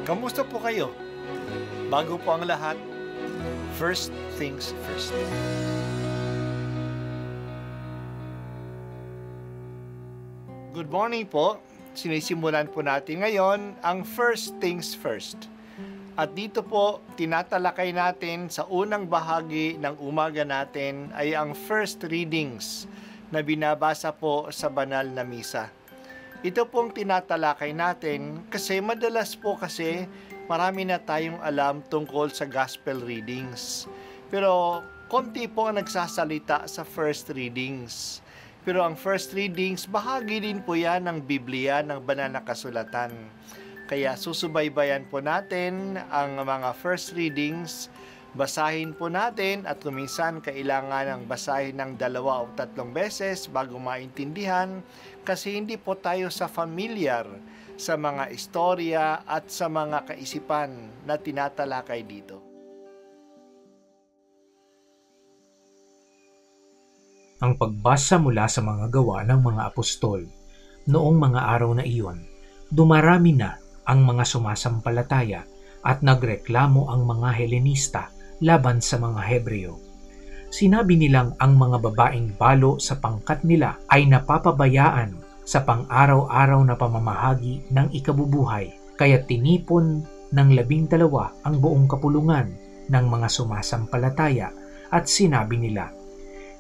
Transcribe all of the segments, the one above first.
Kamusta po kayo? Bago po ang lahat, first things first. Good morning po. Sinisimulan po natin ngayon ang first things first. At dito po, tinatalakay natin sa unang bahagi ng umaga natin ay ang first readings na binabasa po sa banal na misa. Ito pong tinatalakay natin kasi madalas po kasi marami na tayong alam tungkol sa gospel readings. Pero konti po ang nagsasalita sa first readings. Pero ang first readings, bahagi din po yan ng Biblia, ng banal na kasulatan. Kaya susubaybayan po natin ang mga first readings, basahin po natin at kuminsan kailangan ng basahin ng 2 o 3 beses bago maintindihan kasi hindi po tayo familiar sa mga istorya at sa mga kaisipan na tinatalakay dito. Ang pagbasa mula sa mga gawa ng mga apostol. Noong mga araw na iyon, dumarami na ang mga sumasampalataya at nagreklamo ang mga Helenista laban sa mga Hebreo. Sinabi nilang ang mga babaeng balo sa pangkat nila ay napapabayaan sa pang-araw-araw na pamamahagi ng ikabubuhay, kaya tinipon ng 12 ang buong kapulungan ng mga sumasampalataya at sinabi nila,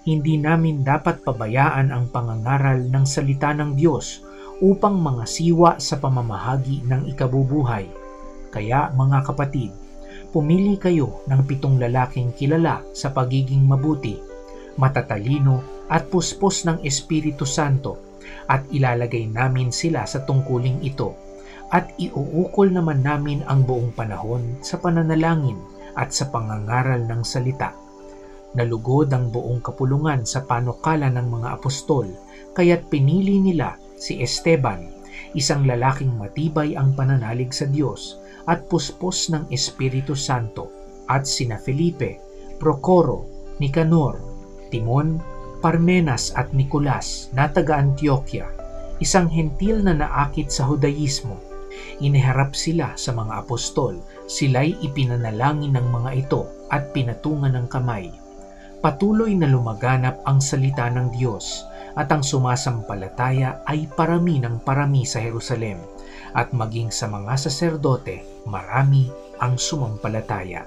"Hindi namin dapat pabayaan ang pangangaral ng salita ng Diyos upang mga siwa sa pamamahagi ng ikabubuhay. Kaya mga kapatid, pumili kayo ng 7 lalaking kilala sa pagiging mabuti, matatalino at puspos ng Espiritu Santo at ilalagay namin sila sa tungkuling ito at iuukol naman namin ang buong panahon sa pananalangin at sa pangangaral ng salita." Nalugod ang buong kapulungan sa panukala ng mga apostol, kaya't pinili nila si Esteban, isang lalaking matibay ang pananalig sa Diyos at puspos ng Espiritu Santo, at sina Felipe, Procoro, Nicanor, Timon, Parmenas at Nicolas na taga-Antioquia, isang hentil na naakit sa Judaismo. Iniharap sila sa mga apostol, sila'y ipinanalangin ng mga ito at pinatungan ng kamay. Patuloy na lumaganap ang salita ng Diyos at ang sumasampalataya ay parami ng parami sa Jerusalem at maging sa mga saserdote marami ang sumampalataya.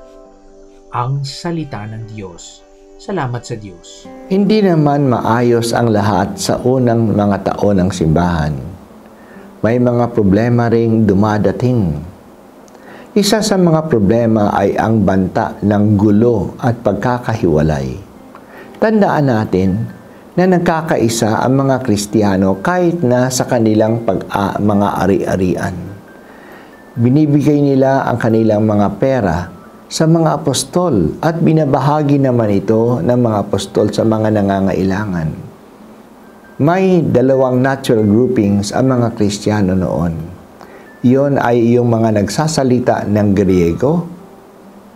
Ang salita ng Diyos. Salamat sa Diyos. Hindi naman maayos ang lahat sa unang mga taon ng simbahan. May mga problema ring dumadating. Isa sa mga problema ay ang banta ng gulo at pagkakahiwalay. Tandaan natin na nagkakaisa ang mga Kristiyano kahit na sa kanilang mga ari-arian. Binibigay nila ang kanilang mga pera sa mga apostol at binabahagi naman ito ng mga apostol sa mga nangangailangan. May 2 natural groupings ang mga Kristiyano noon. Iyon ay yung mga nagsasalita ng Griego,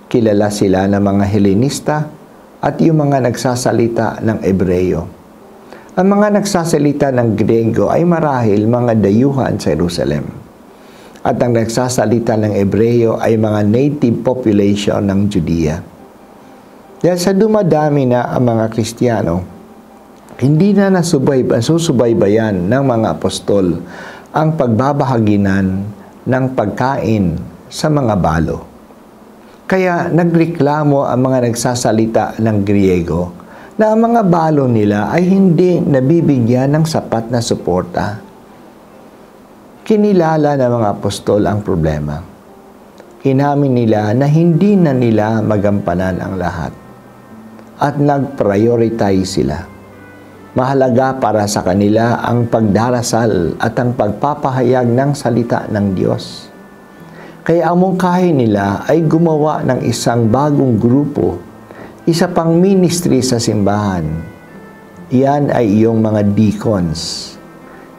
kilala sila ng mga Helenista, at yung mga nagsasalita ng Ebreo. Ang mga nagsasalita ng Griego ay marahil mga dayuhan sa Jerusalem. At ang nagsasalita ng Ebreo ay mga native population ng Judea. Dahil sa dumadami na ang mga Kristiyano, hindi na nasusubaybayan ng mga apostol ang pagbabahaginan ng pagkain sa mga balo. Kaya nagreklamo ang mga nagsasalita ng Griego na ang mga balo nila ay hindi nabibigyan ng sapat na suporta. Kinilala ng mga apostol ang problema. Inamin nila na hindi na nila magampanan ang lahat at nag-prioritize sila. Mahalaga para sa kanila ang pagdarasal at ang pagpapahayag ng salita ng Diyos. Kaya ang mungkahi nila ay gumawa ng isang bagong grupo, isa pang ministry sa simbahan. Iyan ay iyong mga deacons.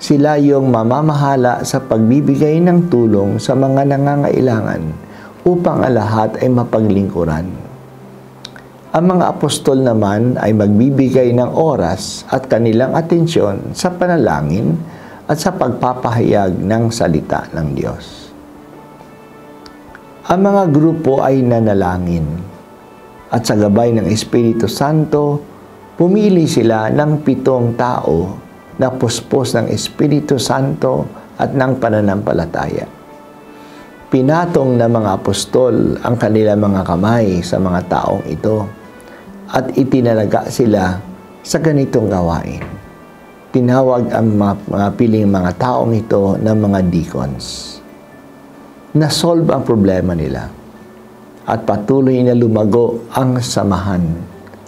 Sila yung mamamahala sa pagbibigay ng tulong sa mga nangangailangan upang ang lahat ay mapaglingkuran. Ang mga apostol naman ay magbibigay ng oras at kanilang atensyon sa panalangin at sa pagpapahayag ng salita ng Diyos. Ang mga grupo ay nanalangin at sa gabay ng Espiritu Santo, pumili sila ng 7 tao na puspos ng Espiritu Santo at ng pananampalataya. Pinatong ng mga apostol ang kanilang mga kamay sa mga taong ito at itinalaga sila sa ganitong gawain. Tinawag ang mga piling mga taong ito ng mga deacons. Nasolve ang problema nila at patuloy na lumago ang samahan,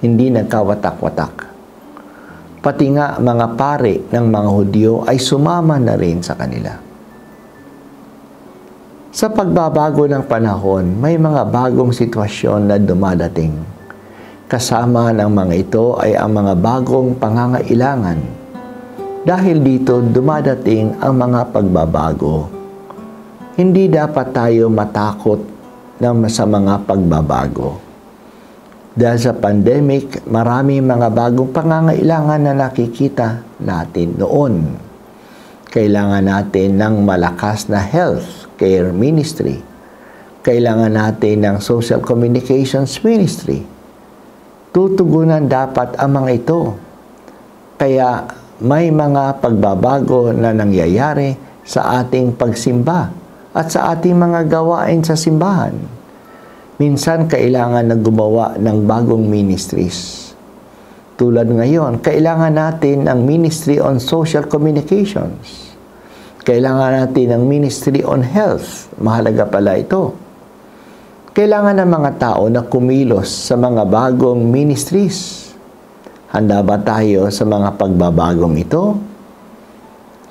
hindi nagkawatak-watak. Pati nga mga pare ng mga Hudyo ay sumama na rin sa kanila. Sa pagbabago ng panahon, may mga bagong sitwasyon na dumadating. Kasama ng mga ito ay ang mga bagong pangangailangan. Dahil dito dumadating ang mga pagbabago. Hindi dapat tayo matakot sa mga pagbabago. Dahil sa pandemic, marami mga bagong pangangailangan na nakikita natin noon. Kailangan natin ng malakas na health care ministry. Kailangan natin ng social communications ministry. Tutugunan dapat ang mga ito. Kaya may mga pagbabago na nangyayari sa ating pagsimba at sa ating mga gawain sa simbahan. Minsan, kailangan na gumawa ng bagong ministries. Tulad ngayon, kailangan natin ng Ministry on Social Communications. Kailangan natin ng Ministry on Health. Mahalaga pala ito. Kailangan ng mga tao na kumilos sa mga bagong ministries. Handa ba tayo sa mga pagbabagong ito?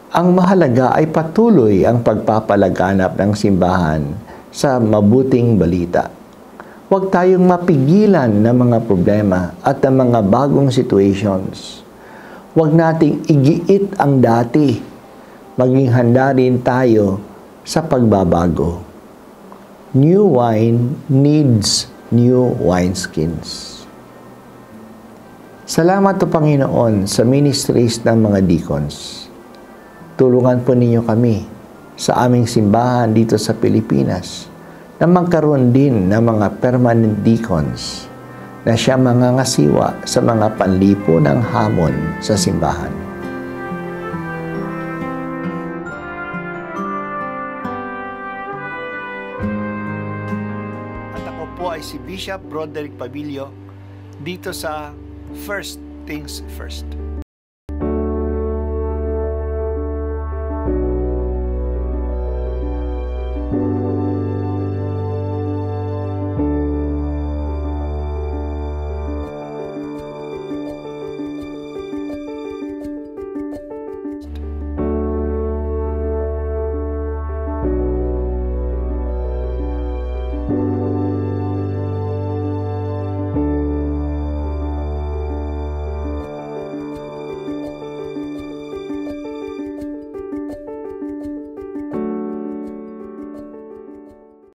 Ang mahalaga ay patuloy ang pagpapalaganap ng simbahan sa mabuting balita. Huwag tayong mapigilan ng mga problema at ng mga bagong situations. Huwag nating igiit ang dati. Maging handa rin tayo sa pagbabago. New wine needs new wineskins. Salamat po Panginoon sa ministries ng mga deacons. Tulungan po ninyo kami sa aming simbahan dito sa Pilipinas na magkaroon din ng mga permanent deacons na siya mangangasiwa sa mga panlipo ng hamon sa simbahan. At ako po ay si Bishop Broderick Pabilio dito sa First Things First.